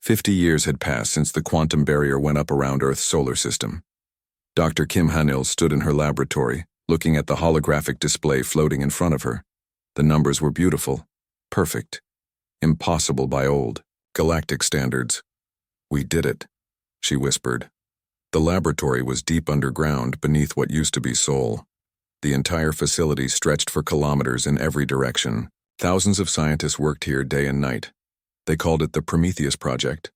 50 years had passed since the quantum barrier went up around Earth's solar system. Dr. Kim Hanil stood in her laboratory, looking at the holographic display floating in front of her. The numbers were beautiful, perfect, impossible by old, galactic standards. "We did it," she whispered. The laboratory was deep underground beneath what used to be Seoul. The entire facility stretched for kilometers in every direction. Thousands of scientists worked here day and night. They called it the Prometheus Project,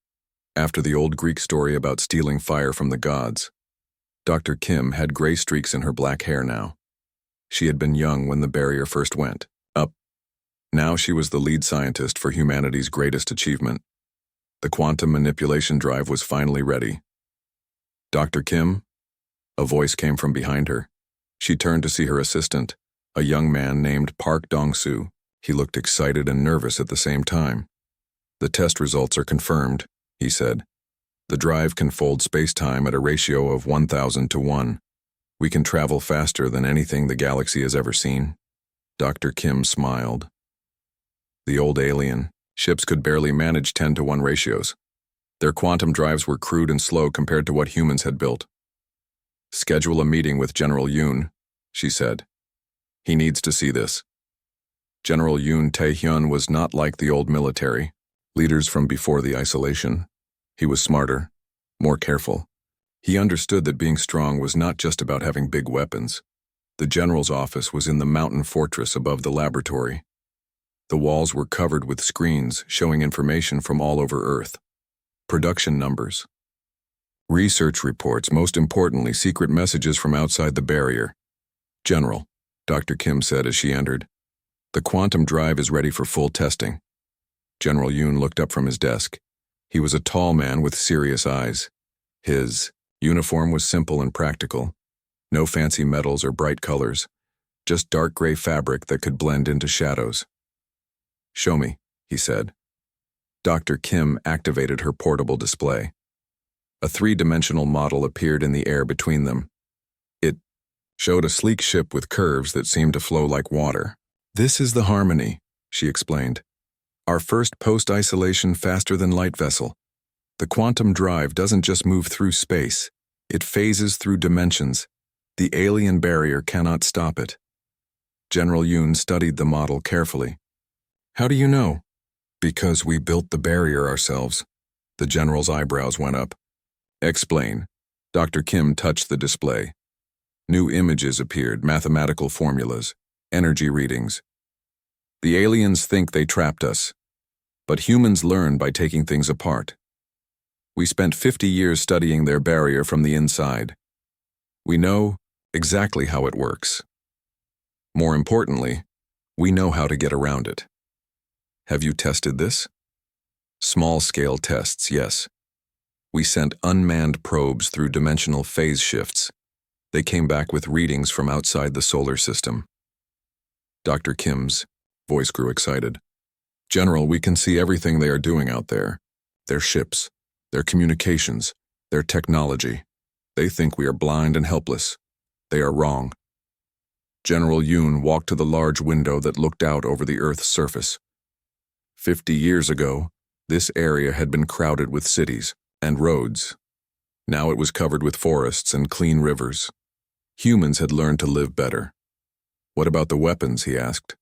after the old Greek story about stealing fire from the gods. Dr. Kim had gray streaks in her black hair now. She had been young when the barrier first went up. Now she was the lead scientist for humanity's greatest achievement. The quantum manipulation drive was finally ready. "Dr. Kim?" A voice came from behind her. She turned to see her assistant, a young man named Park Dong-soo. He looked excited and nervous at the same time. "The test results are confirmed," he said. "The drive can fold space-time at a ratio of 1,000 to 1. We can travel faster than anything the galaxy has ever seen." Dr. Kim smiled. The old alien ships could barely manage 10 to 1 ratios. Their quantum drives were crude and slow compared to what humans had built. "Schedule a meeting with General Yoon," she said. "He needs to see this." General Yoon Tae-hyun was not like the old military leaders from before the isolation. He was smarter, more careful. He understood that being strong was not just about having big weapons. The general's office was in the mountain fortress above the laboratory. The walls were covered with screens showing information from all over Earth. Production numbers, research reports, most importantly, secret messages from outside the barrier. "General," Dr. Kim said as she entered, "the quantum drive is ready for full testing." General Yoon looked up from his desk. He was a tall man with serious eyes. His uniform was simple and practical. No fancy metals or bright colors, just dark gray fabric that could blend into shadows. "Show me," he said. Dr. Kim activated her portable display. A 3-dimensional model appeared in the air between them. It showed a sleek ship with curves that seemed to flow like water. "This is the Harmony," she explained. "Our first post-isolation faster-than-light vessel. The quantum drive doesn't just move through space. It phases through dimensions. The alien barrier cannot stop it." General Yoon studied the model carefully. "How do you know?" "Because we built the barrier ourselves." The general's eyebrows went up. "Explain." Dr. Kim touched the display. New images appeared, mathematical formulas, energy readings. "The aliens think they trapped us, but humans learn by taking things apart. We spent 50 years studying their barrier from the inside. We know exactly how it works. More importantly, we know how to get around it." "Have you tested this?" "Small-scale tests, yes. We sent unmanned probes through dimensional phase shifts. They came back with readings from outside the solar system." Dr. Kim's voice grew excited. "General, we can see everything they are doing out there. Their ships, their communications, their technology. They think we are blind and helpless. They are wrong." General Yoon walked to the large window that looked out over the Earth's surface. 50 years ago, this area had been crowded with cities and roads. Now it was covered with forests and clean rivers. Humans had learned to live better. "What about the weapons?" he asked.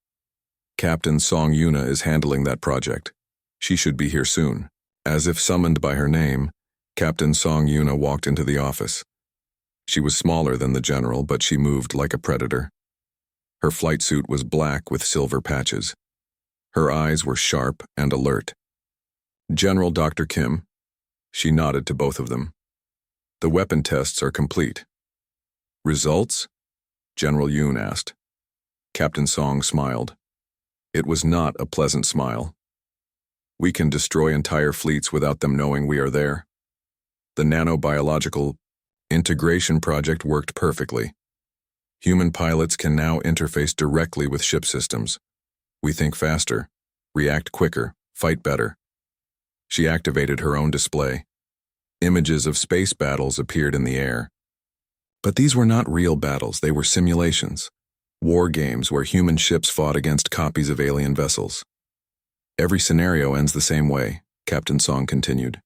"Captain Song Yuna is handling that project. She should be here soon." As if summoned by her name, Captain Song Yuna walked into the office. She was smaller than the general, but she moved like a predator. Her flight suit was black with silver patches. Her eyes were sharp and alert. "General Dr. Kim." She nodded to both of them. "The weapon tests are complete." "Results?" General Yoon asked. Captain Song smiled. It was not a pleasant smile. "We can destroy entire fleets without them knowing we are there. The nanobiological integration project worked perfectly. Human pilots can now interface directly with ship systems. We think faster, react quicker, fight better." She activated her own display. Images of space battles appeared in the air. But these were not real battles, they were simulations. War games where human ships fought against copies of alien vessels. Every scenario ends the same way: Captain Song continued.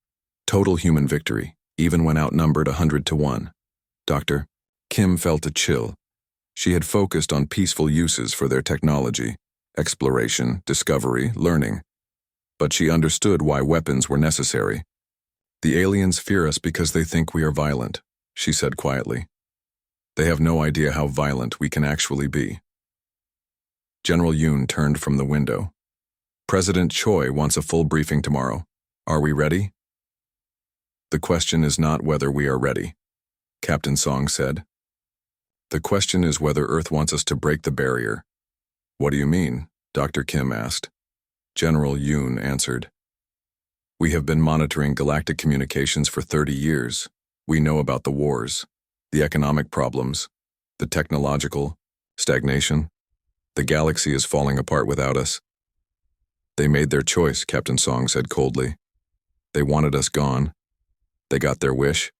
Total human victory, even when outnumbered 100-1. Dr. Kim felt a chill. She had focused on peaceful uses for their technology, exploration, discovery, learning. But she understood why weapons were necessary. The aliens fear us because they think we are violent, she said quietly. They have no idea how violent we can actually be. General Yoon turned from the window. President Choi wants a full briefing tomorrow. Are we ready? The question is not whether we are ready, Captain Song said. The question is whether Earth wants us to break the barrier. What do you mean? Dr. Kim asked. General Yoon answered. We have been monitoring galactic communications for 30 years. We know about the wars, the economic problems, the technological stagnation. The galaxy is falling apart without us. They made their choice, Captain Song said coldly. They wanted us gone. They got their wish.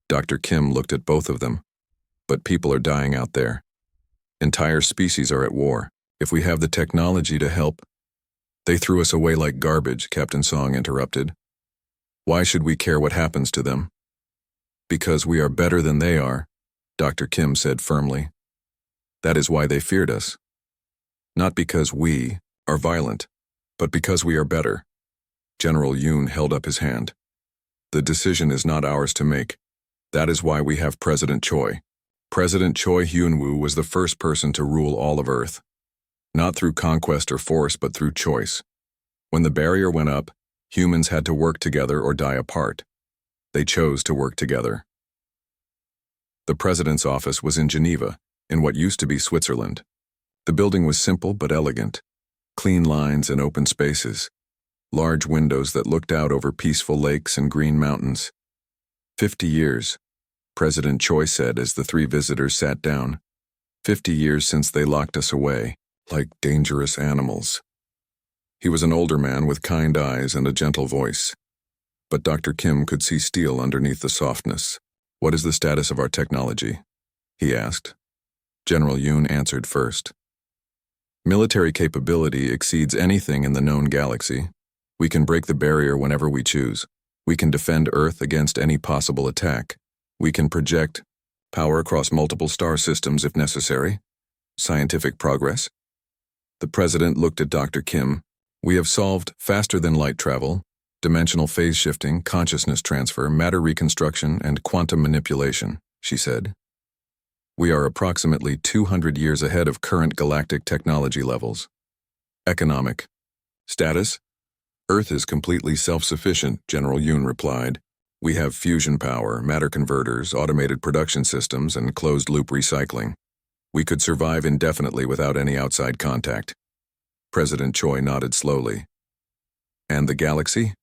Dr. Kim looked at both of them. But people are dying out there. Entire species are at war. If we have the technology to help. They threw us away like garbage, Captain Song interrupted. Why should we care what happens to them? Because we are better than they are, Dr. Kim said firmly. That is why they feared us. Not because we are violent, but because we are better. General Yoon held up his hand. The decision is not ours to make. That is why we have President Choi. President Choi Hyun-woo was the first person to rule all of Earth. Not through conquest or force, but through choice. When the barrier went up, humans had to work together or die apart. They chose to work together. The president's office was in Geneva, in what used to be Switzerland. The building was simple but elegant. Clean lines and open spaces. Large windows that looked out over peaceful lakes and green mountains. 50 years, President Choi said as the three visitors sat down. 50 years since they locked us away, like dangerous animals. He was an older man with kind eyes and a gentle voice. But Dr. Kim could see steel underneath the softness. What is the status of our technology? He asked. General Yoon answered first. Military capability exceeds anything in the known galaxy. We can break the barrier whenever we choose. We can defend Earth against any possible attack. We can project power across multiple star systems if necessary. Scientific progress. The president looked at Dr. Kim. We have solved faster-than-light travel, dimensional phase shifting, consciousness transfer, matter reconstruction, and quantum manipulation, she said. We are approximately 200 years ahead of current galactic technology levels. Economic status? Earth is completely self-sufficient, General Yoon replied. We have fusion power, matter converters, automated production systems, and closed-loop recycling. We could survive indefinitely without any outside contact. President Choi nodded slowly. And the galaxy?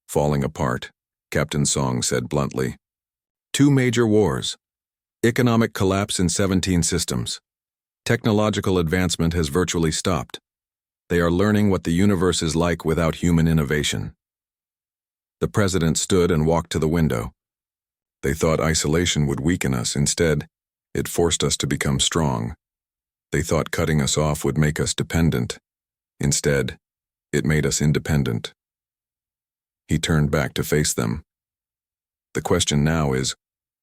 Falling apart, Captain Song said bluntly. 2 major wars. Economic collapse in 17 systems. Technological advancement has virtually stopped. They are learning what the universe is like without human innovation. The president stood and walked to the window. They thought isolation would weaken us. Instead, it forced us to become strong. They thought cutting us off would make us dependent. Instead, it made us independent. He turned back to face them. The question now is,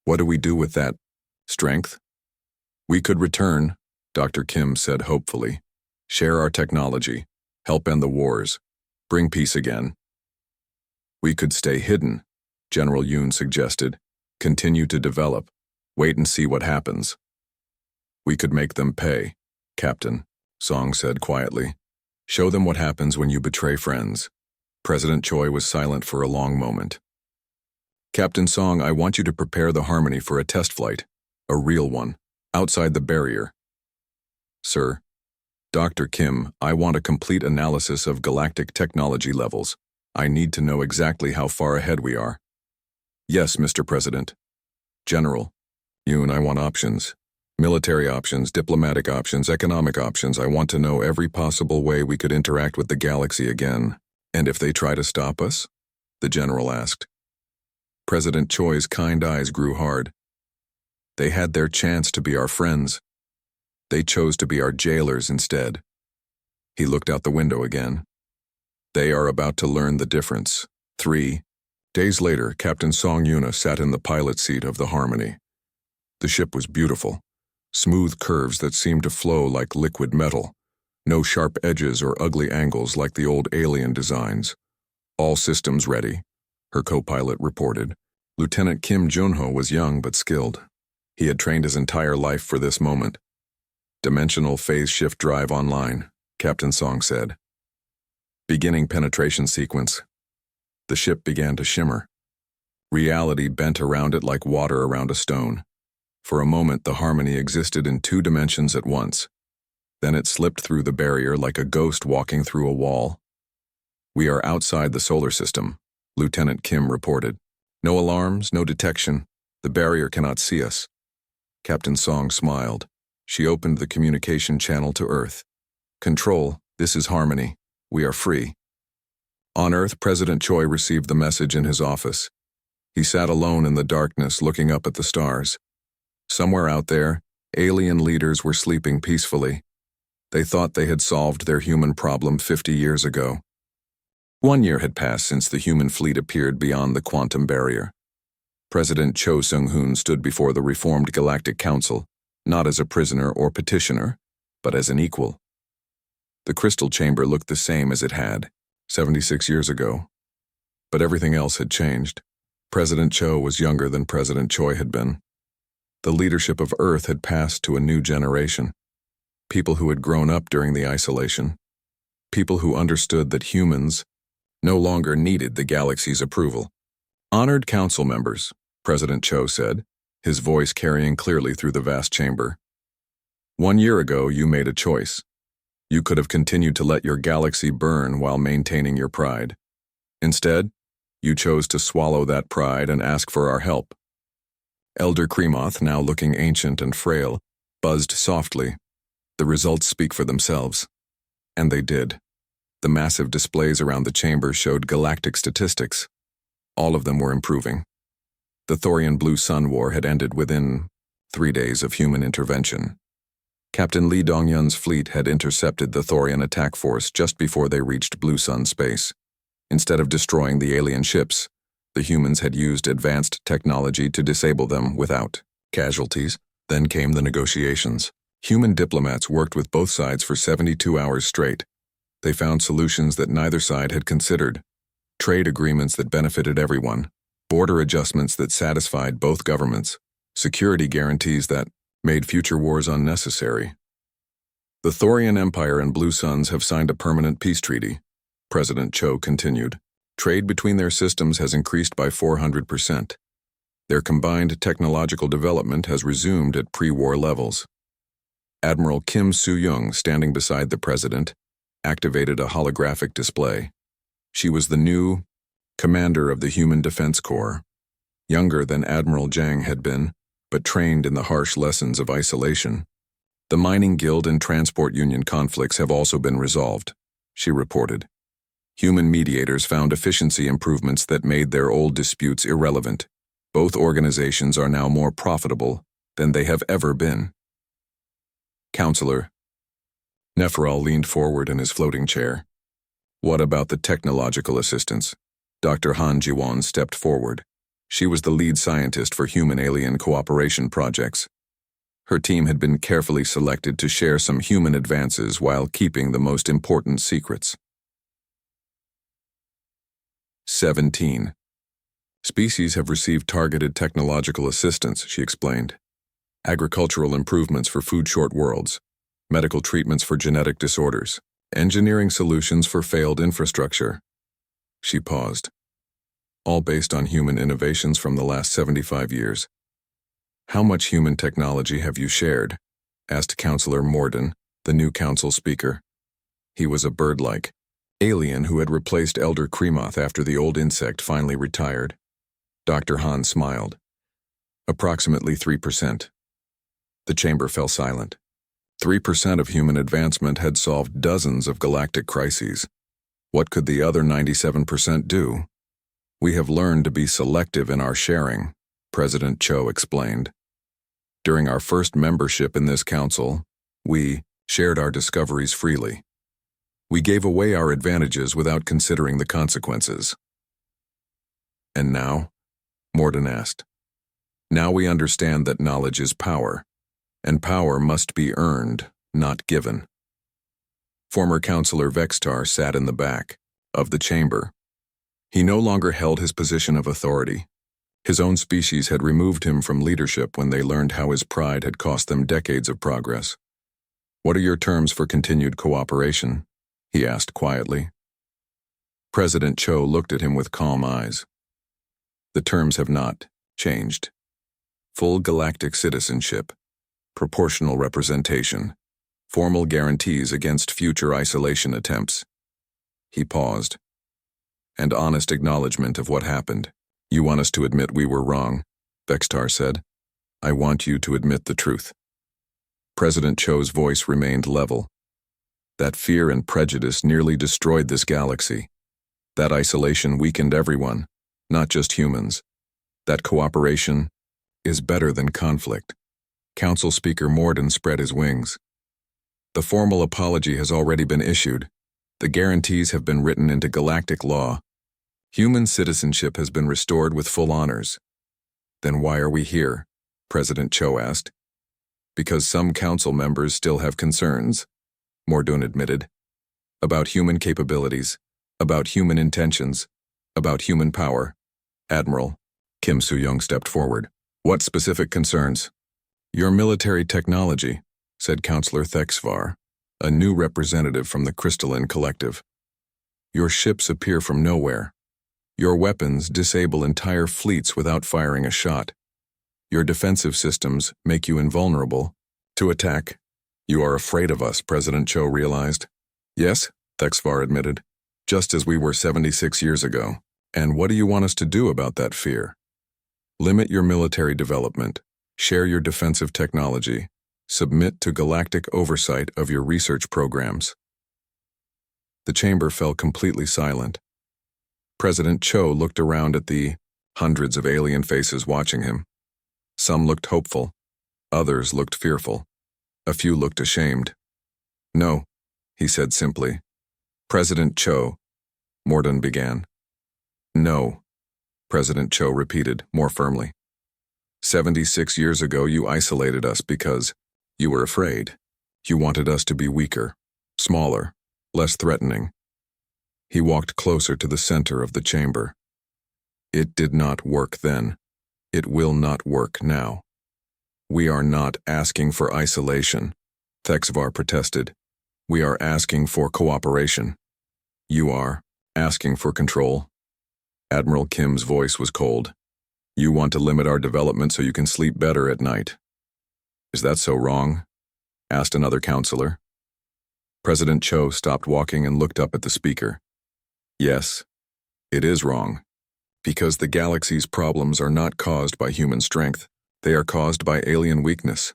what do we do with that strength? We could return, Dr. Kim said hopefully. Share our technology, help end the wars, bring peace again. We could stay hidden, General Yoon suggested. Continue to develop, wait and see what happens. We could make them pay, Captain, Song said quietly. Show them what happens when you betray friends. President Choi was silent for a long moment. Captain Song, I want you to prepare the Harmony for a test flight, a real one, outside the barrier. Sir, Dr. Kim, I want a complete analysis of galactic technology levels. I need to know exactly how far ahead we are. Yes, Mr. President. General Yoon, I want options. Military options, diplomatic options, economic options. I want to know every possible way we could interact with the galaxy again. And if they try to stop us? The general asked. President Choi's kind eyes grew hard. They had their chance to be our friends. They chose to be our jailers instead. He looked out the window again. They are about to learn the difference. 3 days later, Captain Song Yuna sat in the pilot seat of the Harmony. The ship was beautiful. Smooth curves that seemed to flow like liquid metal. No sharp edges or ugly angles like the old alien designs. All systems ready, her co-pilot reported. Lieutenant Kim Junho was young but skilled. He had trained his entire life for this moment. Dimensional phase shift drive online, Captain Song said. Beginning penetration sequence. The ship began to shimmer. Reality bent around it like water around a stone. For a moment, the Harmony existed in 2 dimensions at once. Then it slipped through the barrier like a ghost walking through a wall. We are outside the solar system, Lieutenant Kim reported. No alarms, no detection. The barrier cannot see us. Captain Song smiled. She opened the communication channel to Earth. Control, this is Harmony. We are free. On Earth, President Choi received the message in his office. He sat alone in the darkness looking up at the stars. Somewhere out there, alien leaders were sleeping peacefully. They thought they had solved their human problem 50 years ago. 1 year had passed since the human fleet appeared beyond the quantum barrier. President Cho Seung-hoon stood before the reformed Galactic Council, not as a prisoner or petitioner, but as an equal. The crystal chamber looked the same as it had, 76 years ago. But everything else had changed. President Cho was younger than President Choi had been. The leadership of Earth had passed to a new generation. People who had grown up during the isolation. People who understood that humans no longer needed the galaxy's approval. Honored council members, President Cho said, his voice carrying clearly through the vast chamber. 1 year ago, you made a choice. You could have continued to let your galaxy burn while maintaining your pride. Instead, you chose to swallow that pride and ask for our help. Elder Kremoth, now looking ancient and frail, buzzed softly. The results speak for themselves. And they did. The massive displays around the chamber showed galactic statistics. All of them were improving. The Thorian Blue Sun War had ended within 3 days of human intervention. Captain Lee Dongyun's fleet had intercepted the Thorian attack force just before they reached Blue Sun space. Instead of destroying the alien ships, the humans had used advanced technology to disable them without casualties. Then came the negotiations. Human diplomats worked with both sides for 72 hours straight. They found solutions that neither side had considered. Trade agreements that benefited everyone. Border adjustments that satisfied both governments. Security guarantees that made future wars unnecessary. The Thorian Empire and Blue Suns have signed a permanent peace treaty, President Cho continued. Trade between their systems has increased by 400%. Their combined technological development has resumed at pre-war levels. Admiral Kim Soo-young, standing beside the president, activated a holographic display. She was the new commander of the Human Defense Corps, younger than Admiral Jang had been, but trained in the harsh lessons of isolation. The mining guild and transport union conflicts have also been resolved, she reported. Human mediators found efficiency improvements that made their old disputes irrelevant. Both organizations are now more profitable than they have ever been. Counselor. Neferal leaned forward in his floating chair. What about the technological assistance? Dr. Han Jiwon stepped forward. She was the lead scientist for human-alien cooperation projects. Her team had been carefully selected to share some human advances while keeping the most important secrets. 17. Species have received targeted technological assistance, she explained. Agricultural improvements for food-short worlds, medical treatments for genetic disorders, engineering solutions for failed infrastructure. She paused. All based on human innovations from the last 75 years. How much human technology have you shared? Asked Counselor Morden, the new council speaker. He was a bird-like alien who had replaced Elder Kremoth after the old insect finally retired. Dr. Han smiled. Approximately 3%. The chamber fell silent. 3% of human advancement had solved dozens of galactic crises. What could the other 97% do? We have learned to be selective in our sharing, President Cho explained. During our first membership in this council, we shared our discoveries freely. We gave away our advantages without considering the consequences. And now? Morden asked. Now we understand that knowledge is power, and power must be earned, not given. Former Counselor Vextar sat in the back of the chamber. He no longer held his position of authority. His own species had removed him from leadership when they learned how his pride had cost them decades of progress. What are your terms for continued cooperation? He asked quietly. President Cho looked at him with calm eyes. The terms have not changed. Full galactic citizenship, proportional representation, formal guarantees against future isolation attempts. He paused. And honest acknowledgement of what happened. You want us to admit we were wrong, Vextar said. I want you to admit the truth. President Cho's voice remained level. That fear and prejudice nearly destroyed this galaxy. That isolation weakened everyone, not just humans. That cooperation is better than conflict. Council Speaker Morden spread his wings. The formal apology has already been issued. The guarantees have been written into galactic law. Human citizenship has been restored with full honors. Then why are we here? President Cho asked. Because some council members still have concerns, Morden admitted. About human capabilities, about human intentions, about human power. Admiral, Kim Soo-young stepped forward. What specific concerns? Your military technology, said Counselor Thexvar, a new representative from the Crystalline Collective. Your ships appear from nowhere. Your weapons disable entire fleets without firing a shot. Your defensive systems make you invulnerable to attack. You are afraid of us, President Cho realized. Yes, Thexvar admitted, just as we were 76 years ago. And what do you want us to do about that fear? Limit your military development, share your defensive technology, submit to galactic oversight of your research programs. The chamber fell completely silent. President Cho looked around at the hundreds of alien faces watching him. Some looked hopeful, others looked fearful. A few looked ashamed. No, he said simply. President Cho, Morden began. No, President Cho repeated more firmly. 76 years ago you isolated us because you were afraid. You wanted us to be weaker, smaller, less threatening. He walked closer to the center of the chamber. It did not work then. It will not work now. We are not asking for isolation, Thexvar protested. We are asking for cooperation. You are asking for control. Admiral Kim's voice was cold. You want to limit our development so you can sleep better at night. Is that so wrong? Asked another counselor. President Cho stopped walking and looked up at the speaker. Yes, it is wrong. Because the galaxy's problems are not caused by human strength. They are caused by alien weakness.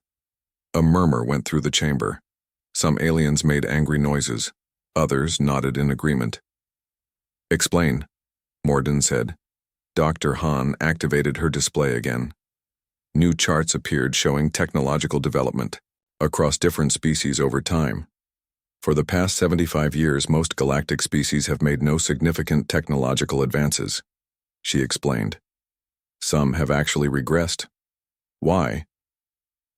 A murmur went through the chamber. Some aliens made angry noises. Others nodded in agreement. Explain, Morden said. Dr. Han activated her display again. New charts appeared showing technological development across different species over time. For the past 75 years, most galactic species have made no significant technological advances, she explained. Some have actually regressed. Why?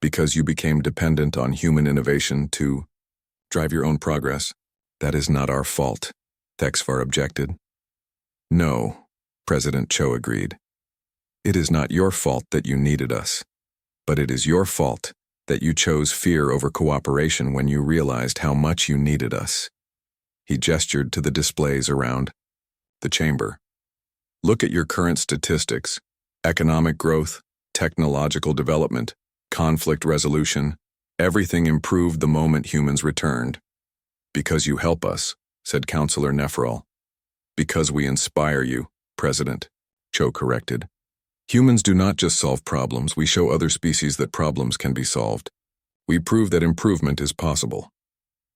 Because you became dependent on human innovation to drive your own progress. That is not our fault, Thexvar objected. No, President Cho agreed. It is not your fault that you needed us, but it is your fault that you chose fear over cooperation when you realized how much you needed us. He gestured to the displays around the chamber. Look at your current statistics: economic growth, technological development, conflict resolution. Everything improved the moment humans returned. Because you help us, said Counselor Nephrol. Because we inspire you, President, Cho corrected. Humans do not just solve problems, we show other species that problems can be solved. We prove that improvement is possible.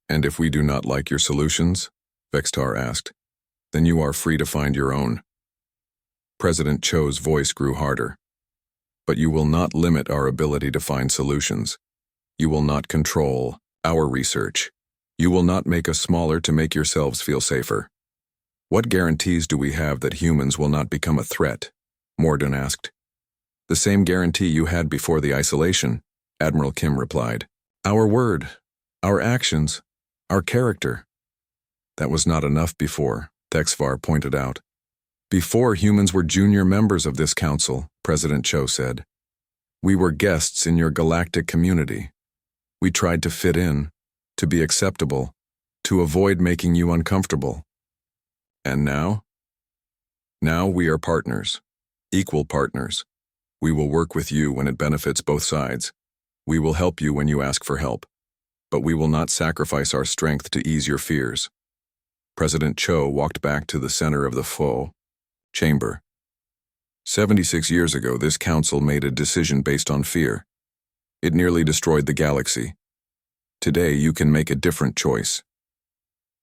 And if we do not like your solutions, Vextar asked, then you are free to find your own. President Cho's voice grew harder. But you will not limit our ability to find solutions. You will not control our research. You will not make us smaller to make yourselves feel safer. What guarantees do we have that humans will not become a threat? Morden asked. The same guarantee you had before the isolation, Admiral Kim replied. Our word, our actions, our character. That was not enough before, Thexvar pointed out. Before, humans were junior members of this council, President Cho said. We were guests in your galactic community. We tried to fit in, to be acceptable, to avoid making you uncomfortable. And now? Now we are partners, equal partners. We will work with you when it benefits both sides. We will help you when you ask for help. But we will not sacrifice our strength to ease your fears. President Cho walked back to the center of the Fo chamber. 76 years ago, this council made a decision based on fear. It nearly destroyed the galaxy. Today, you can make a different choice.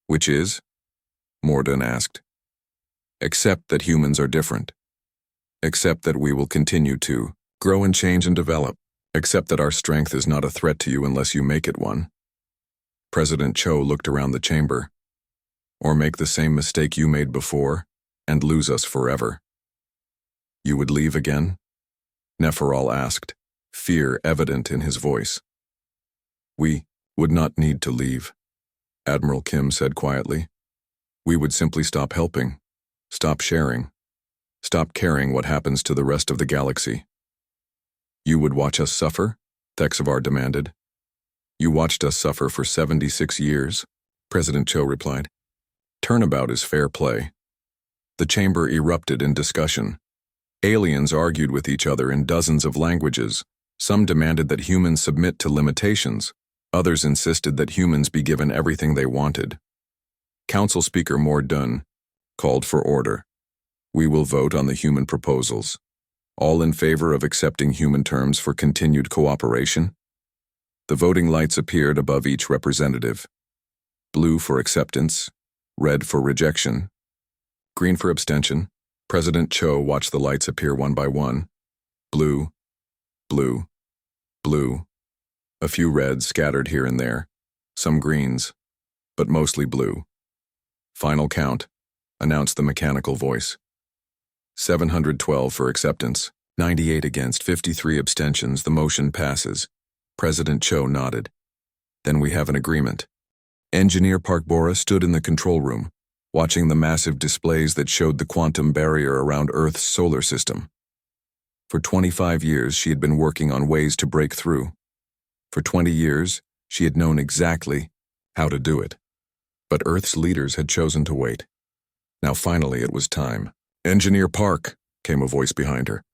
Which is? Morden asked. Accept that humans are different. Accept that we will continue to grow and change and develop. Accept that our strength is not a threat to you unless you make it one. President Cho looked around the chamber. Or make the same mistake you made before and lose us forever. You would leave again? Neferal asked, fear evident in his voice. We would not need to leave, Admiral Kim said quietly. We would simply stop helping, stop sharing, stop caring what happens to the rest of the galaxy. You would watch us suffer? Thexvar demanded. You watched us suffer for 76 years, President Cho replied. Turnabout is fair play. The chamber erupted in discussion. Aliens argued with each other in dozens of languages. Some demanded that humans submit to limitations. Others insisted that humans be given everything they wanted. Council Speaker Morden called for order. We will vote on the human proposals. All in favor of accepting human terms for continued cooperation? The voting lights appeared above each representative. Blue for acceptance, red for rejection, green for abstention. President Cho watched the lights appear one by one. Blue, blue, blue. A few reds scattered here and there, some greens, but mostly blue. Final count, announced the mechanical voice. 712 for acceptance, 98 against, 53 abstentions. The motion passes. President Cho nodded. Then we have an agreement. Engineer Park Bora stood in the control room, watching the massive displays that showed the quantum barrier around Earth's solar system. For 25 years, she had been working on ways to break through. For 20 years, she had known exactly how to do it. But Earth's leaders had chosen to wait. Now finally it was time. Engineer Park, came a voice behind her.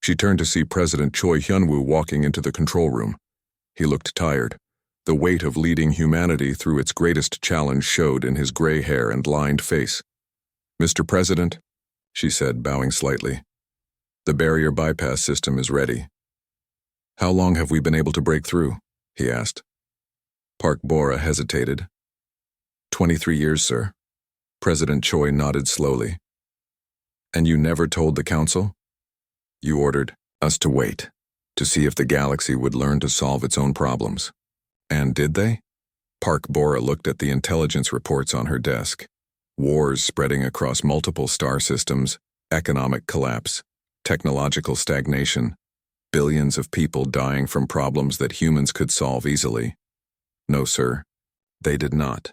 She turned to see President Choi Hyun-woo walking into the control room. He looked tired. The weight of leading humanity through its greatest challenge showed in his gray hair and lined face. Mr. President, she said, bowing slightly. The barrier bypass system is ready. How long have we been able to break through? He asked. Park Bora hesitated. 23 years, sir. President Choi nodded slowly. And you never told the council? You ordered us to wait, to see if the galaxy would learn to solve its own problems. And did they? Park Bora looked at the intelligence reports on her desk. Wars spreading across multiple star systems, economic collapse, technological stagnation, billions of people dying from problems that humans could solve easily. No, sir, they did not.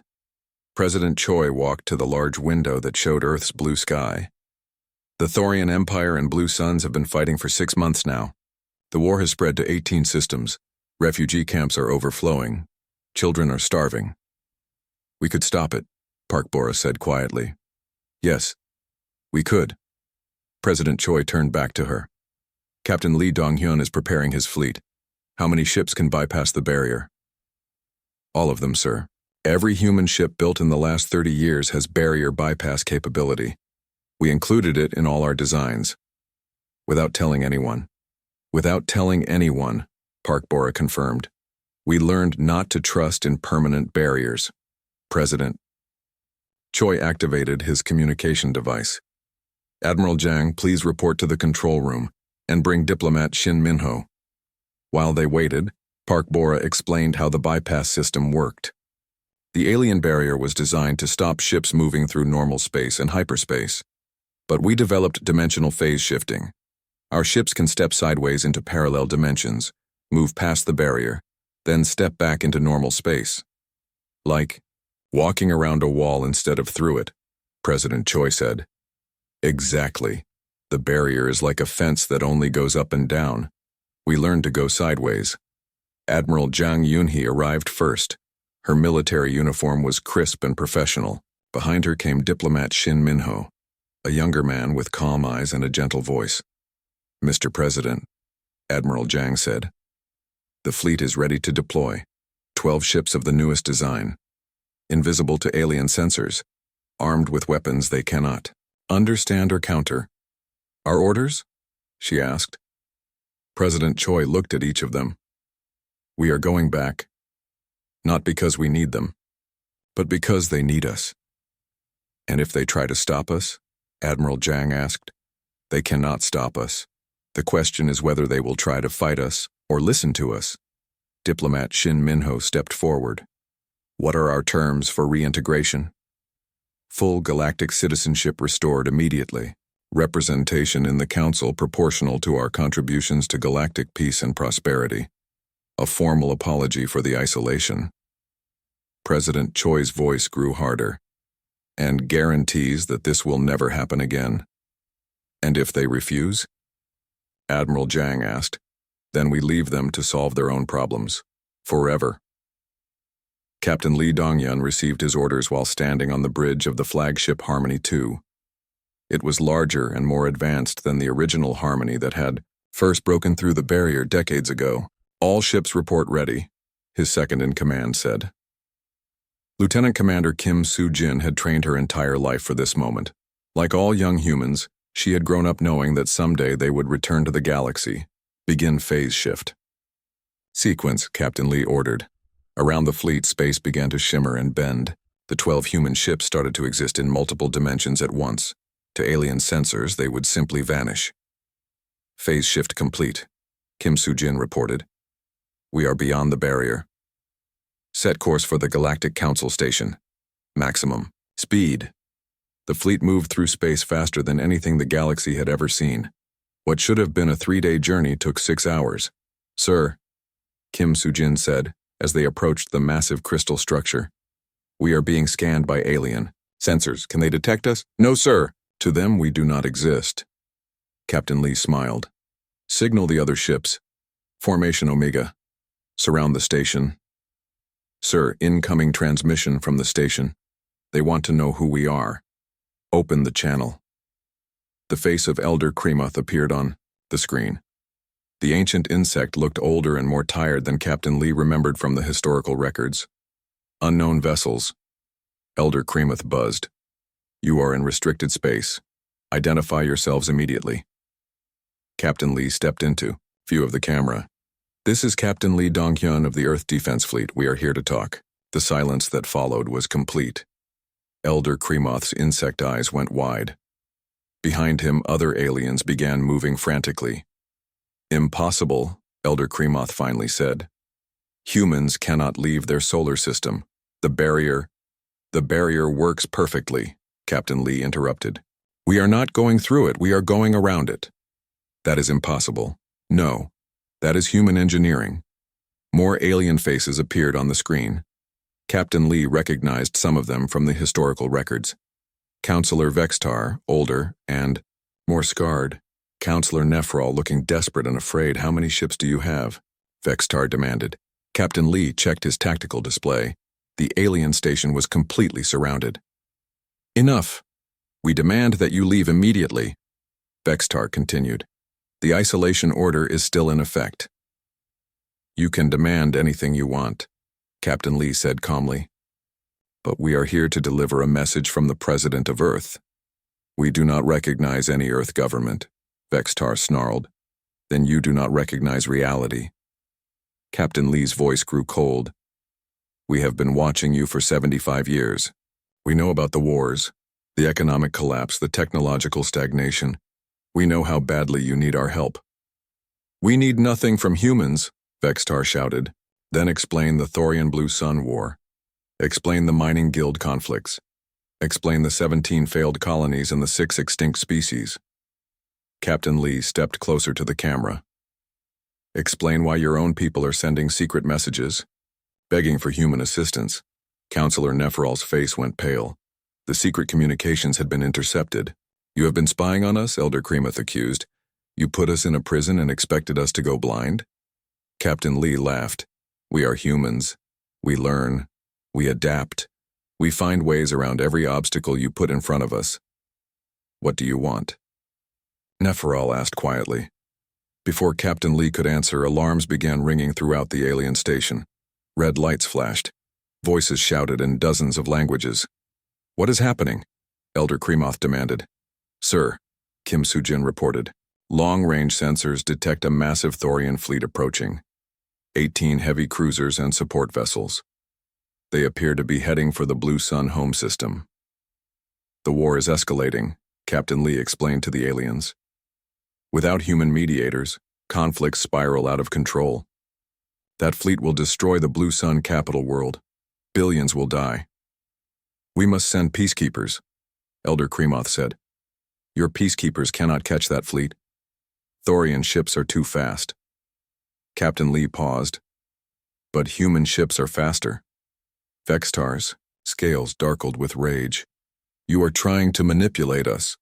President Choi walked to the large window that showed Earth's blue sky. The Thorian Empire and Blue Suns have been fighting for 6 months now. The war has spread to 18 systems. Refugee camps are overflowing. Children are starving. We could stop it, Park Bora said quietly. Yes, we could. President Choi turned back to her. Captain Lee Dong-hyun is preparing his fleet. How many ships can bypass the barrier? All of them, sir. Every human ship built in the last 30 years has barrier bypass capability. We included it in all our designs. Without telling anyone. Without telling anyone, Park Bora confirmed. We learned not to trust in permanent barriers. President Choi activated his communication device. Admiral Jang, please report to the control room and bring diplomat Shin Minho. While they waited, Park Bora explained how the bypass system worked. The alien barrier was designed to stop ships moving through normal space and hyperspace. But we developed dimensional phase shifting. Our ships can step sideways into parallel dimensions, move past the barrier, then step back into normal space. Like walking around a wall instead of through it, President Choi said. Exactly. The barrier is like a fence that only goes up and down. We learned to go sideways. Admiral Jang Yunhee arrived first. Her military uniform was crisp and professional. Behind her came diplomat Shin Minho, a younger man with calm eyes and a gentle voice. Mr. President, Admiral Jang said, the fleet is ready to deploy. 12 ships of the newest design. Invisible to alien sensors. Armed with weapons they cannot understand or counter. Our orders? She asked. President Choi looked at each of them. We are going back. Not because we need them, but because they need us. And if they try to stop us, Admiral Jang asked, they cannot stop us. The question is whether they will try to fight us or listen to us. Diplomat Shin Minho stepped forward. What are our terms for reintegration? Full galactic citizenship restored immediately. Representation in the Council proportional to our contributions to galactic peace and prosperity. A formal apology for the isolation. President Choi's voice grew harder. And guarantees that this will never happen again. And if they refuse? Admiral Jang asked. Then we leave them to solve their own problems. Forever. Captain Lee Dongyun received his orders while standing on the bridge of the flagship Harmony 2. It was larger and more advanced than the original Harmony that had first broken through the barrier decades ago. All ships report ready, his second-in-command said. Lieutenant Commander Kim Soo-jin had trained her entire life for this moment. Like all young humans, she had grown up knowing that someday they would return to the galaxy, begin phase shift. Sequence, Captain Lee ordered. Around the fleet, space began to shimmer and bend. The 12 human ships started to exist in multiple dimensions at once. To alien sensors, they would simply vanish. Phase shift complete, Kim Soo-jin reported. We are beyond the barrier. Set course for the Galactic Council Station. Maximum speed. The fleet moved through space faster than anything the galaxy had ever seen. What should have been a 3-day journey took 6 hours. Sir, Kim Soo-jin said, as they approached the massive crystal structure. We are being scanned by alien sensors. Can they detect us? No, sir. To them, we do not exist. Captain Lee smiled. Signal the other ships. Formation Omega. Surround the station. Sir, incoming transmission from the station. They want to know who we are. Open the channel. The face of Elder Kremoth appeared on the screen. The ancient insect looked older and more tired than Captain Lee remembered from the historical records. Unknown vessels. Elder Kremoth buzzed. You are in restricted space. Identify yourselves immediately. Captain Lee stepped into view of the camera. This is Captain Lee Donghyun of the Earth Defense Fleet. We are here to talk. The silence that followed was complete. Elder Kremoth's insect eyes went wide. Behind him, other aliens began moving frantically. Impossible, Elder Kremoth finally said. Humans cannot leave their solar system. The barrier works perfectly, Captain Lee interrupted. We are not going through it, we are going around it. That is impossible. No, that is human engineering. More alien faces appeared on the screen. Captain Lee recognized some of them from the historical records. Counselor Vextar, older and more scarred. Counselor Nephrol looking desperate and afraid. How many ships do you have? Vextar demanded. Captain Lee checked his tactical display. The alien station was completely surrounded. Enough. We demand that you leave immediately. Vextar continued. The isolation order is still in effect. You can demand anything you want, Captain Lee said calmly. But we are here to deliver a message from the President of Earth. We do not recognize any Earth government, Vextar snarled. Then you do not recognize reality. Captain Lee's voice grew cold. We have been watching you for 75 years. We know about the wars, the economic collapse, the technological stagnation. We know how badly you need our help. We need nothing from humans, Vextar shouted, then explained the Thorian Blue Sun War. Explain the mining guild conflicts. Explain the 17 failed colonies and the 6 extinct species. Captain Lee stepped closer to the camera. Explain why your own people are sending secret messages, begging for human assistance. Counselor Nephral's face went pale. The secret communications had been intercepted. You have been spying on us, Elder Kremoth accused. You put us in a prison and expected us to go blind? Captain Lee laughed. We are humans. We learn. We adapt. We find ways around every obstacle you put in front of us. What do you want? Nephral asked quietly. Before Captain Lee could answer, alarms began ringing throughout the alien station. Red lights flashed. Voices shouted in dozens of languages. What is happening? Elder Kremoth demanded. Sir, Kim Sujin reported. Long-range sensors detect a massive Thorian fleet approaching. 18 heavy cruisers and support vessels. They appear to be heading for the Blue Sun home system. The war is escalating, Captain Lee explained to the aliens. Without human mediators, conflicts spiral out of control. That fleet will destroy the Blue Sun capital world. Billions will die. We must send peacekeepers, Elder Kremoth said. Your peacekeepers cannot catch that fleet. Thorian ships are too fast. Captain Lee paused. But human ships are faster. Vextar's scales darkled with rage. You are trying to manipulate us.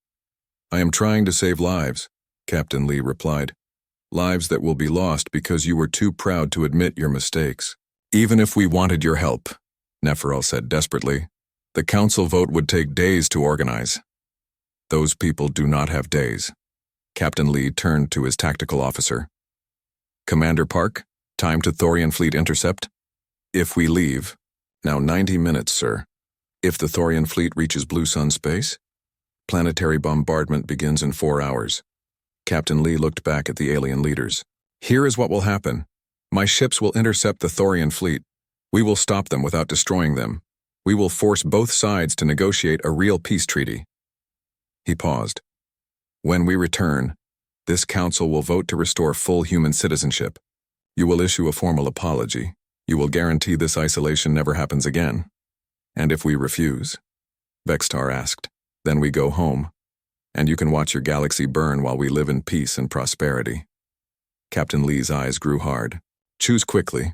I am trying to save lives, Captain Lee replied. Lives that will be lost because you were too proud to admit your mistakes. Even if we wanted your help, Nephral said desperately, the council vote would take days to organize. Those people do not have days. Captain Lee turned to his tactical officer. Commander Park, time to Thorian fleet intercept? If we leave. Now 90 minutes, sir. If the Thorian fleet reaches Blue Sun space, planetary bombardment begins in 4 hours. Captain Lee looked back at the alien leaders. Here is what will happen. My ships will intercept the Thorian fleet. We will stop them without destroying them. We will force both sides to negotiate a real peace treaty. He paused. When we return, this council will vote to restore full human citizenship. You will issue a formal apology. You will guarantee this isolation never happens again. And if we refuse? Vextar asked. Then we go home. And you can watch your galaxy burn while we live in peace and prosperity. Captain Lee's eyes grew hard. Choose quickly.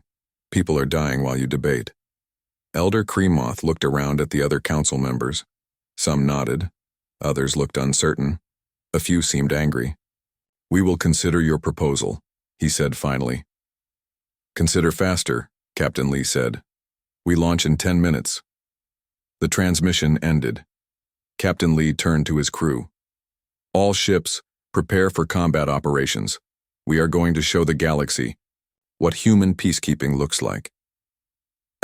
People are dying while you debate. Elder Kremoth looked around at the other council members. Some nodded. Others looked uncertain. A few seemed angry. We will consider your proposal, he said finally. Consider faster, Captain Lee said. We launch in 10 minutes. The transmission ended. Captain Lee turned to his crew. All ships, prepare for combat operations. We are going to show the galaxy what human peacekeeping looks like.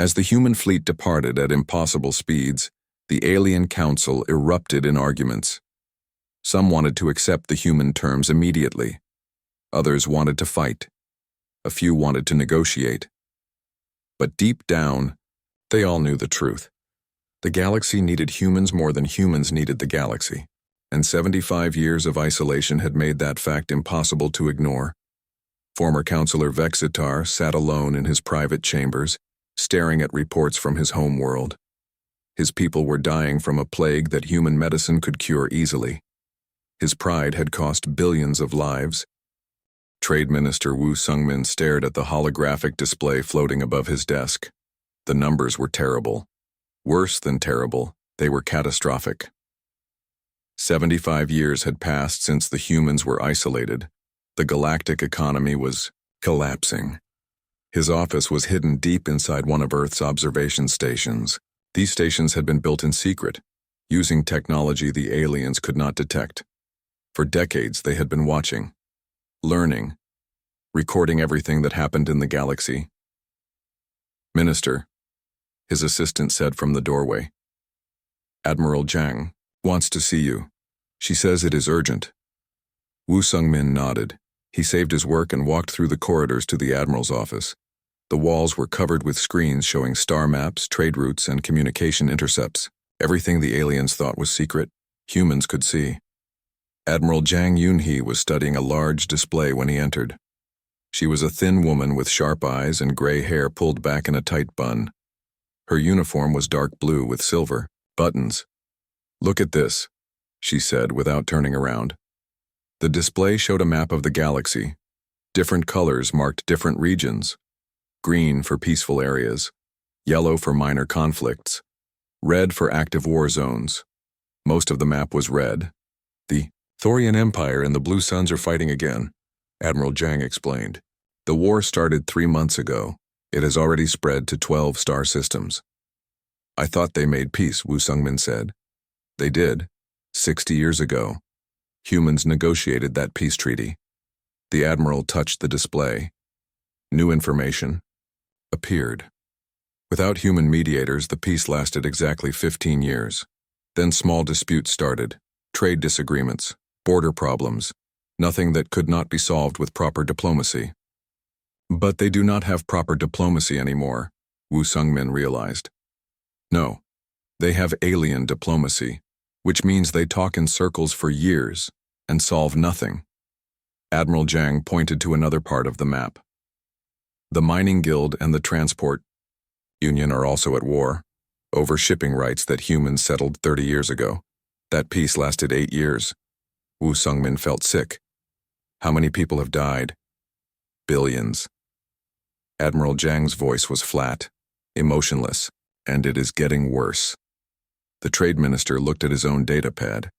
As the human fleet departed at impossible speeds, the alien council erupted in arguments. Some wanted to accept the human terms immediately. Others wanted to fight. A few wanted to negotiate. But deep down, they all knew the truth. The galaxy needed humans more than humans needed the galaxy, and 75 years of isolation had made that fact impossible to ignore. Former Counselor Vexitar sat alone in his private chambers, staring at reports from his home world. His people were dying from a plague that human medicine could cure easily. His pride had cost billions of lives. Trade Minister Wu Sungmin stared at the holographic display floating above his desk. The numbers were terrible. Worse than terrible, they were catastrophic. 75 years had passed since the humans were isolated. The galactic economy was collapsing. His office was hidden deep inside one of Earth's observation stations. These stations had been built in secret, using technology the aliens could not detect. For decades they had been watching, learning, recording everything that happened in the galaxy. Minister, his assistant said from the doorway. Admiral Zhang wants to see you. She says it is urgent. Wu Sungmin nodded. He saved his work and walked through the corridors to the Admiral's office. The walls were covered with screens showing star maps, trade routes, and communication intercepts. Everything the aliens thought was secret, humans could see. Admiral Zhang Yunhe was studying a large display when he entered. She was a thin woman with sharp eyes and gray hair pulled back in a tight bun. Her uniform was dark blue with silver buttons. "Look at this," she said without turning around. The display showed a map of the galaxy. Different colors marked different regions. Green for peaceful areas, yellow for minor conflicts, red for active war zones. Most of the map was red. "The Thorian Empire and the Blue Suns are fighting again," Admiral Jang explained. "The war started 3 months ago. It has already spread to 12 star systems." "I thought they made peace," Wu Sungmin said. "They did. 60 years ago. Humans negotiated that peace treaty." The Admiral touched the display. New information appeared. Without human mediators, the peace lasted exactly 15 years. Then small disputes started, trade disagreements, border problems, nothing that could not be solved with proper diplomacy. But they do not have proper diplomacy anymore, Wu Sungmin realized. No, they have alien diplomacy, which means they talk in circles for years and solve nothing. Admiral Jang pointed to another part of the map. The Mining Guild and the Transport Union are also at war, over shipping rights that humans settled 30 years ago. That peace lasted 8 years. Wu Sungmin felt sick. How many people have died? Billions. Admiral Jang's voice was flat, emotionless, and it is getting worse. The trade minister looked at his own datapad.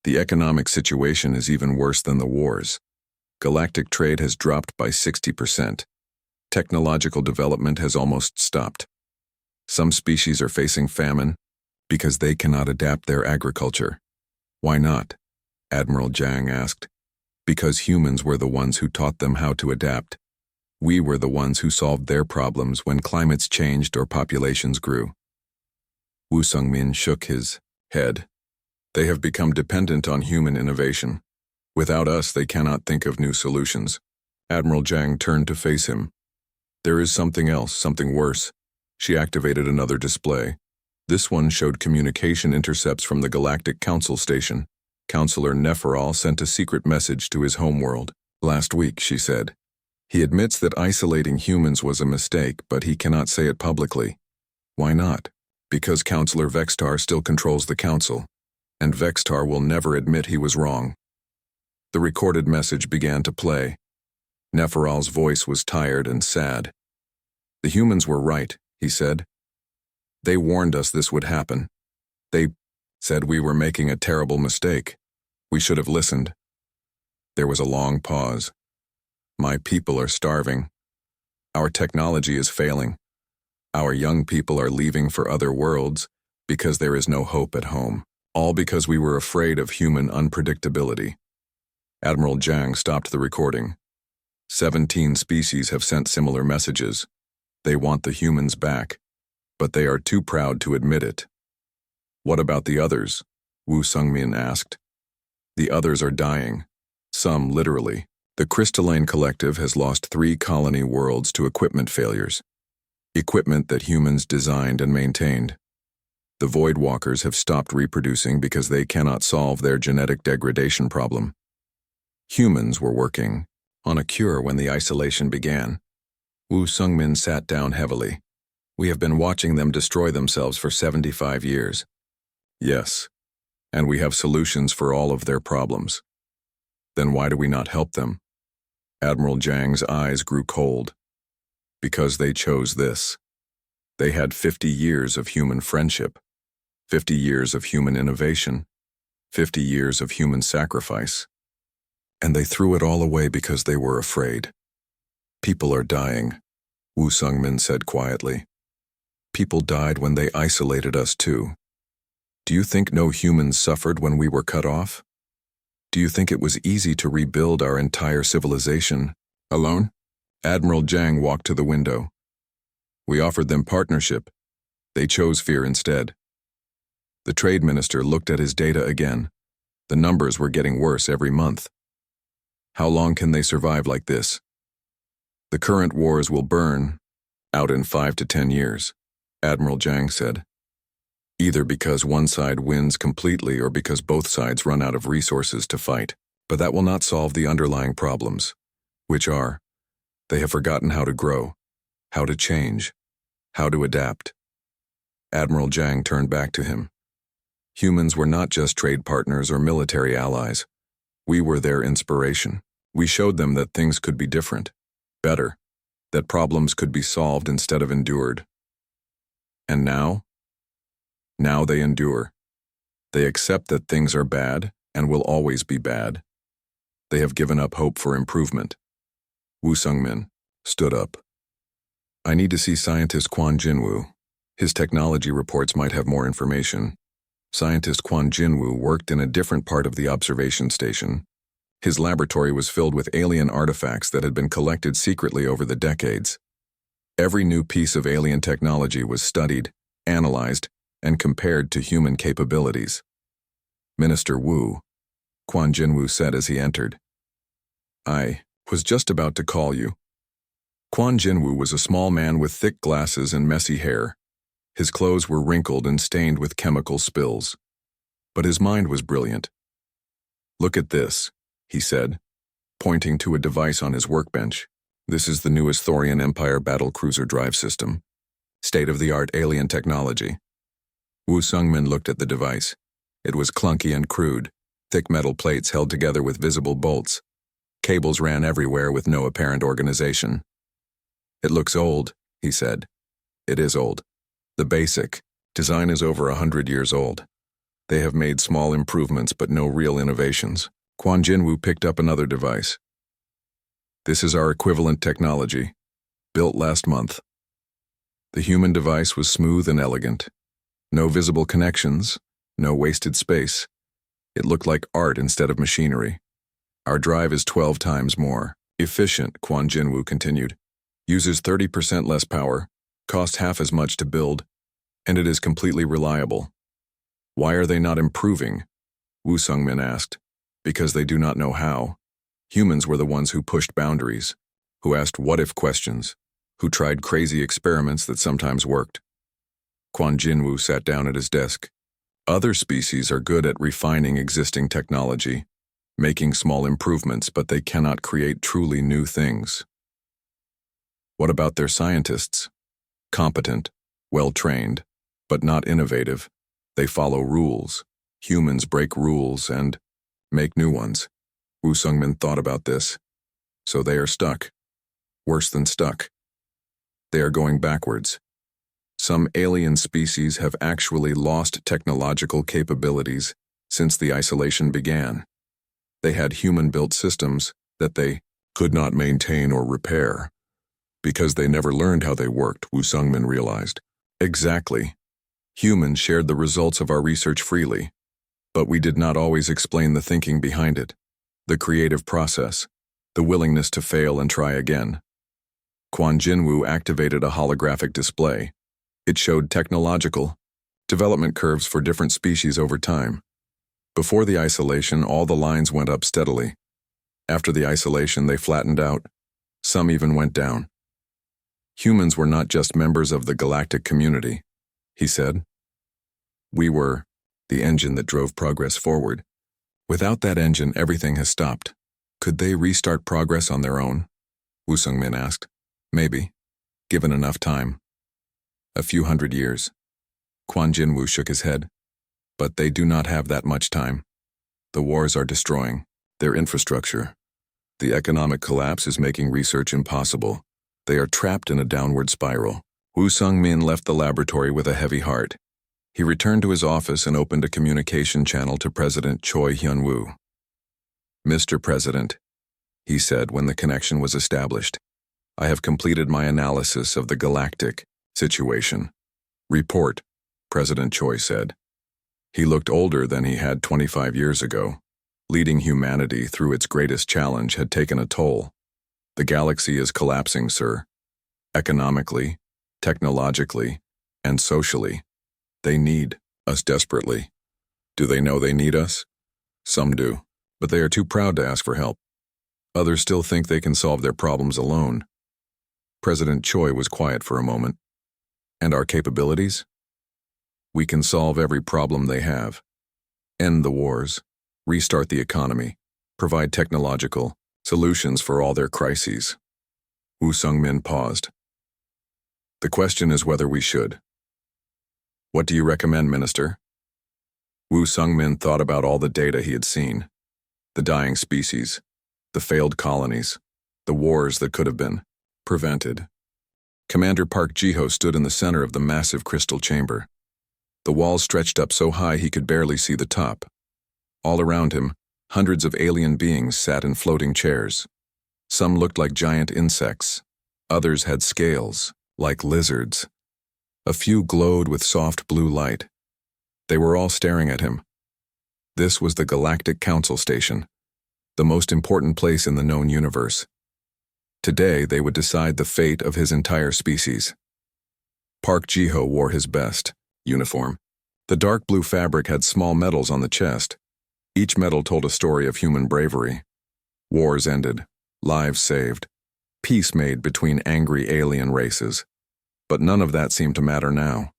The economic situation is even worse than the wars. Galactic trade has dropped by 60%. Technological development has almost stopped. Some species are facing famine because they cannot adapt their agriculture. Why not? Admiral Jang asked. Because humans were the ones who taught them how to adapt. We were the ones who solved their problems when climates changed or populations grew. Wu Sungmin shook his head. They have become dependent on human innovation. Without us, they cannot think of new solutions. Admiral Jang turned to face him. There is something else, something worse. She activated another display. This one showed communication intercepts from the Galactic Council Station. Counselor Neferal sent a secret message to his homeworld. Last week, she said. He admits that isolating humans was a mistake, but he cannot say it publicly. Why not? Because Counselor Vextar still controls the council, and Vextar will never admit he was wrong. The recorded message began to play. Neferal's voice was tired and sad. The humans were right, he said. They warned us this would happen. They said we were making a terrible mistake. We should have listened. There was a long pause. My people are starving. Our technology is failing. Our young people are leaving for other worlds because there is no hope at home. All because we were afraid of human unpredictability. Admiral Jang stopped the recording. 17 species have sent similar messages. They want the humans back, but they are too proud to admit it. What about the others? Wu Sungmin asked. The others are dying. Some literally. The Crystalline Collective has lost 3 colony worlds to equipment failures. Equipment that humans designed and maintained. The Void Walkers have stopped reproducing because they cannot solve their genetic degradation problem. Humans were working on a cure when the isolation began. Wu Sungmin sat down heavily. We have been watching them destroy themselves for 75 years. Yes, and we have solutions for all of their problems. Then why do we not help them? Admiral Jang's eyes grew cold. Because they chose this. They had 50 years of human friendship, 50 years of human innovation, 50 years of human sacrifice. And they threw it all away because they were afraid. People are dying, Wu Sungmin said quietly. People died when they isolated us too. Do you think no humans suffered when we were cut off? Do you think it was easy to rebuild our entire civilization alone? Admiral Jang walked to the window. We offered them partnership. They chose fear instead. The trade minister looked at his data again. The numbers were getting worse every month. How long can they survive like this? The current wars will burn out in 5 to 10 years, Admiral Jang said. Either because one side wins completely or because both sides run out of resources to fight. But that will not solve the underlying problems, which are, they have forgotten how to grow, how to change, how to adapt. Admiral Jiang turned back to him. Humans were not just trade partners or military allies. We were their inspiration. We showed them that things could be different, better, that problems could be solved instead of endured. And now? Now they endure. They accept that things are bad and will always be bad. They have given up hope for improvement. Wu Sungmin stood up. I need to see scientist Quan Jinwu. His technology reports might have more information. Scientist Quan Jinwu worked in a different part of the observation station. His laboratory was filled with alien artifacts that had been collected secretly over the decades. Every new piece of alien technology was studied, analyzed, and compared to human capabilities. Minister Wu, Quan Jinwu said as he entered. I was just about to call you. Quan Jinwu was a small man with thick glasses and messy hair. His clothes were wrinkled and stained with chemical spills. But his mind was brilliant. Look at this, he said, pointing to a device on his workbench. This is the newest Thorian Empire battlecruiser drive system. State-of-the-art alien technology. Wu Sungmin looked at the device. It was clunky and crude, thick metal plates held together with visible bolts. Cables ran everywhere with no apparent organization. It looks old, he said. It is old. The basic design is over 100 years old. They have made small improvements but no real innovations. Quan Jinwu picked up another device. This is our equivalent technology, built last month. The human device was smooth and elegant. No visible connections, no wasted space. It looked like art instead of machinery. Our drive is 12 times more efficient, Quan Jinwu continued. Uses 30% less power, costs half as much to build, and it is completely reliable. Why are they not improving? Wu Sungmin asked. Because they do not know how. Humans were the ones who pushed boundaries, who asked what-if questions, who tried crazy experiments that sometimes worked. Quan Jinwu sat down at his desk. Other species are good at refining existing technology, making small improvements, but they cannot create truly new things. What about their scientists? Competent, well-trained, but not innovative. They follow rules. Humans break rules and make new ones. Wu Sungmin thought about this. So they are stuck. Worse than stuck. They are going backwards. Some alien species have actually lost technological capabilities since the isolation began. They had human-built systems that they could not maintain or repair. Because they never learned how they worked, Wu Sungmin realized. Exactly. Humans shared the results of our research freely, but we did not always explain the thinking behind it, the creative process, the willingness to fail and try again. Quan Jinwu activated a holographic display. It showed technological development curves for different species over time. Before the isolation, all the lines went up steadily. After the isolation, they flattened out. Some even went down. Humans were not just members of the galactic community, he said. We were the engine that drove progress forward. Without that engine, everything has stopped. Could they restart progress on their own? Wu Sungmin asked. Maybe, given enough time. A few hundred years. Quan Jinwu shook his head. But they do not have that much time. The wars are destroying their infrastructure. The economic collapse is making research impossible. They are trapped in a downward spiral. Wu Sungmin left the laboratory with a heavy heart. He returned to his office and opened a communication channel to President Choi Hyun-woo. Mr. President, he said when the connection was established, I have completed my analysis of the galactic situation. Report, President Choi said. He looked older than he had 25 years ago. Leading humanity through its greatest challenge had taken a toll. The galaxy is collapsing, sir. Economically, technologically, and socially. They need us desperately. Do they know they need us? Some do, but they are too proud to ask for help. Others still think they can solve their problems alone. President Choi was quiet for a moment. And our capabilities? We can solve every problem they have. End the wars, restart the economy, provide technological solutions for all their crises. Wu Sungmin paused. The question is whether we should. What do you recommend, Minister? Wu Sungmin thought about all the data he had seen. The dying species, the failed colonies, the wars that could have been prevented. Commander Park Ji-ho stood in the center of the massive crystal chamber. The walls stretched up so high he could barely see the top. All around him, hundreds of alien beings sat in floating chairs. Some looked like giant insects. Others had scales, like lizards. A few glowed with soft blue light. They were all staring at him. This was the Galactic Council Station, the most important place in the known universe. Today, they would decide the fate of his entire species. Park Ji-ho wore his best uniform. The dark blue fabric had small medals on the chest. Each medal told a story of human bravery. Wars ended, lives saved, peace made between angry alien races. But none of that seemed to matter now.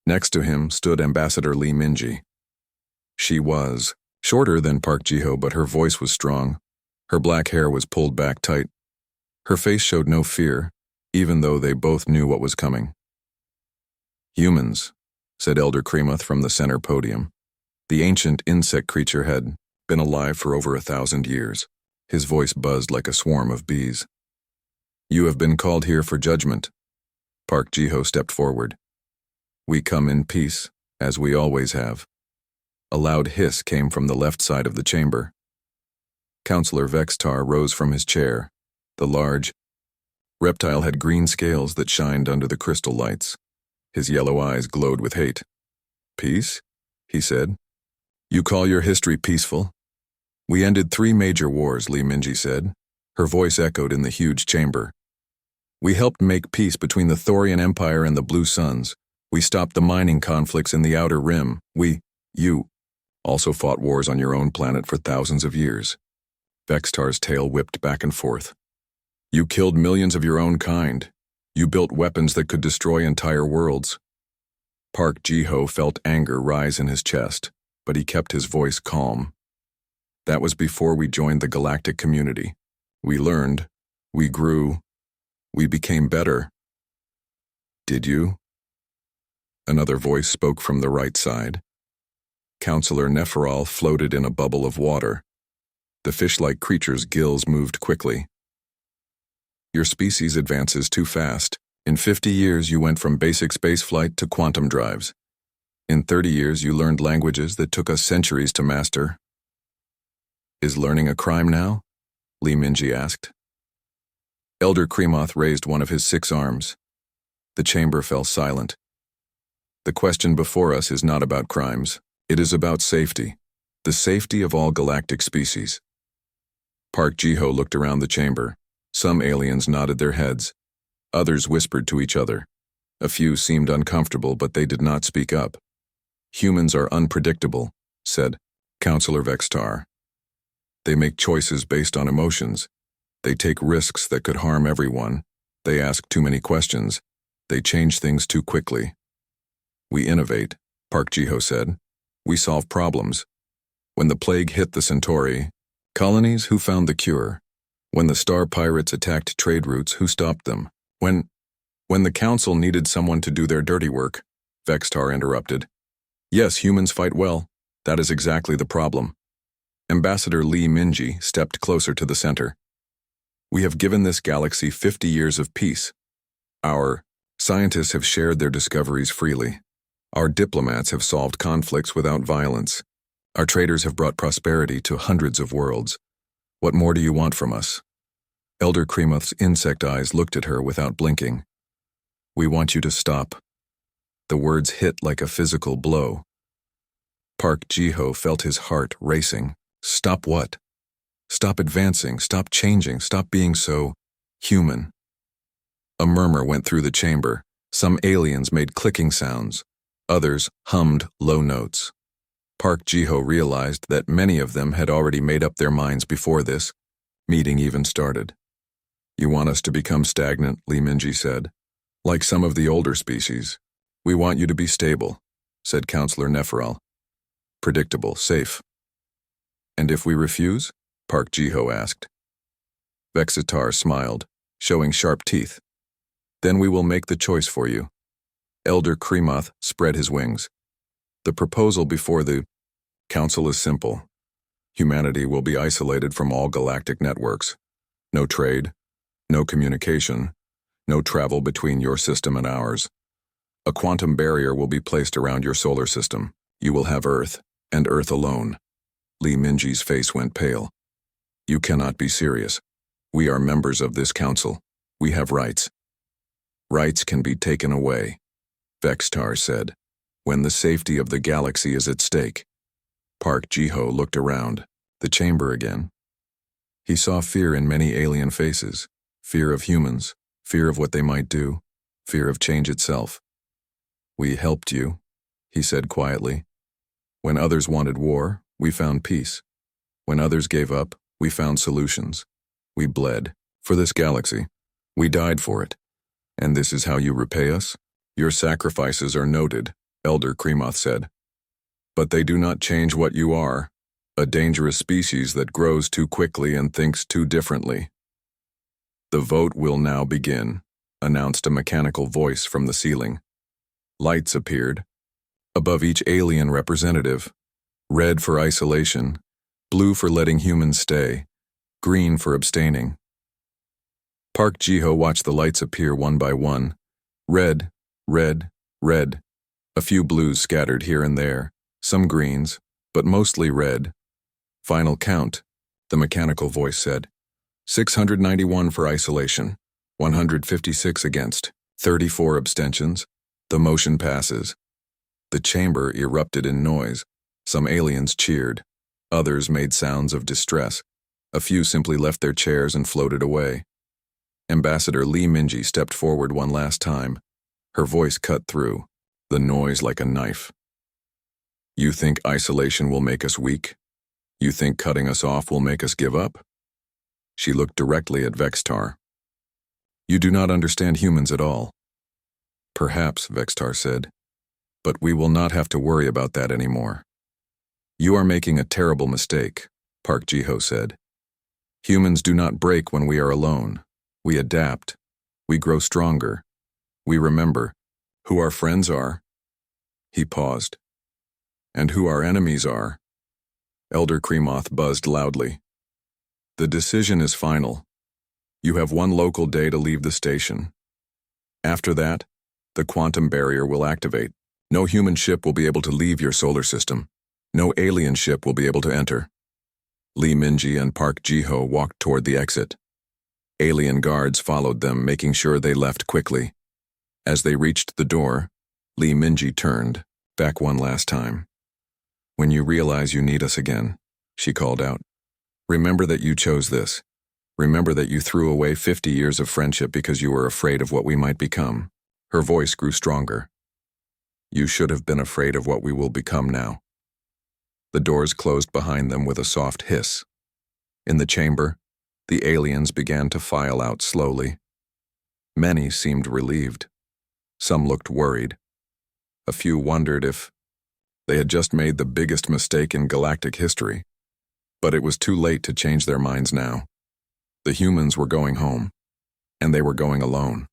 Next to him stood Ambassador Lee Minji. She was shorter than Park Ji-ho, but her voice was strong. Her black hair was pulled back tight. Her face showed no fear, even though they both knew what was coming. "Humans," said Elder Kremoth from the center podium. The ancient insect creature had been alive for over 1,000 years. His voice buzzed like a swarm of bees. "You have been called here for judgment." Park Ji-ho stepped forward. "We come in peace, as we always have." A loud hiss came from the left side of the chamber. Counselor Vextar rose from his chair. The large reptile had green scales that shined under the crystal lights. His yellow eyes glowed with hate. "Peace?" he said. "You call your history peaceful?" "We ended 3 major wars," Lee Minji said. Her voice echoed in the huge chamber. "We helped make peace between the Thorian Empire and the Blue Suns. We stopped the mining conflicts in the Outer Rim. You, also fought wars on your own planet for thousands of years." Vextar's tail whipped back and forth. "You killed millions of your own kind. You built weapons that could destroy entire worlds." Park Ji-ho felt anger rise in his chest, but he kept his voice calm. "That was before we joined the galactic community. We learned, we grew, we became better." "Did you?" Another voice spoke from the right side. Counselor Neferal floated in a bubble of water. The fish-like creature's gills moved quickly. "Your species advances too fast. In 50 years, you went from basic spaceflight to quantum drives. In 30 years, you learned languages that took us centuries to master." "Is learning a crime now?" Lee Minji asked. Elder Kremoth raised one of his 6 arms. The chamber fell silent. "The question before us is not about crimes. It is about safety. The safety of all galactic species." Park Ji-ho looked around the chamber. Some aliens nodded their heads. Others whispered to each other. A few seemed uncomfortable, but they did not speak up. "Humans are unpredictable," said Counselor Vextar. "They make choices based on emotions. They take risks that could harm everyone. They ask too many questions. They change things too quickly." "We innovate," Park Ji-ho said. "We solve problems. When the plague hit the Centauri colonies, who found the cure? When the star pirates attacked trade routes, who stopped them? When the council needed someone to do their dirty work," Vextar interrupted. "Yes, humans fight well. That is exactly the problem." Ambassador Lee Minji stepped closer to the center. "We have given this galaxy 50 years of peace. Our scientists have shared their discoveries freely. Our diplomats have solved conflicts without violence. Our traders have brought prosperity to hundreds of worlds. What more do you want from us?" Elder Kremoth's insect eyes looked at her without blinking. "We want you to stop." The words hit like a physical blow. Park Ji-ho felt his heart racing. Stop what? Stop advancing, stop changing, stop being so human. A murmur went through the chamber. Some aliens made clicking sounds. Others hummed low notes. Park Ji-ho realized that many of them had already made up their minds before this meeting even started. "You want us to become stagnant," Lee Minji said. "Like some of the older species. We want you to be stable," said Counselor Neferal. "Predictable, safe." "And if we refuse?" Park Ji-ho asked. Vexatar smiled, showing sharp teeth. "Then we will make the choice for you." Elder Kremoth spread his wings. The proposal before the council is simple. Humanity will be isolated from all galactic networks. No trade, no communication, no travel between your system and ours. A quantum barrier will be placed around your solar system. You will have Earth, and Earth alone. Li Minji's face went pale. You cannot be serious. We are members of this council. We have rights. Rights can be taken away, Vextar said, when the safety of the galaxy is at stake. Park Ji-ho looked around, the chamber again. He saw fear in many alien faces, fear of humans, fear of what they might do, fear of change itself. We helped you, he said quietly. When others wanted war, we found peace. When others gave up, we found solutions. We bled for this galaxy. We died for it. And this is how you repay us? Your sacrifices are noted, Elder Kremoth said. But they do not change what you are, a dangerous species that grows too quickly and thinks too differently. The vote will now begin, announced a mechanical voice from the ceiling. Lights appeared. Above each alien representative, red for isolation, blue for letting humans stay, green for abstaining. Park Ji-ho watched the lights appear one by one. Red, red, red. A few blues scattered here and there, some greens, but mostly red. Final count, the mechanical voice said. 691 for isolation, 156 against, 34 abstentions. The motion passes. The chamber erupted in noise. Some aliens cheered. Others made sounds of distress. A few simply left their chairs and floated away. Ambassador Li Minji stepped forward one last time. Her voice cut through, the noise like a knife. You think isolation will make us weak? You think cutting us off will make us give up? She looked directly at Vextar. You do not understand humans at all. Perhaps, Vextar said, but we will not have to worry about that anymore. You are making a terrible mistake, Park Ji-ho said. Humans do not break when we are alone. We adapt. We grow stronger. We remember who our friends are. He paused. And who our enemies are. Elder Kremoth buzzed loudly. The decision is final. You have one local day to leave the station. After that, the quantum barrier will activate. No human ship will be able to leave your solar system. No alien ship will be able to enter. Li Minji and Park Ji-ho walked toward the exit. Alien guards followed them, making sure they left quickly. As they reached the door, Li Minji turned, back one last time. When you realize you need us again, she called out. Remember that you chose this. Remember that you threw away 50 years of friendship because you were afraid of what we might become. Her voice grew stronger. You should have been afraid of what we will become now. The doors closed behind them with a soft hiss. In the chamber, the aliens began to file out slowly. Many seemed relieved. Some looked worried. A few wondered if they had just made the biggest mistake in galactic history. But it was too late to change their minds now. The humans were going home, and they were going alone.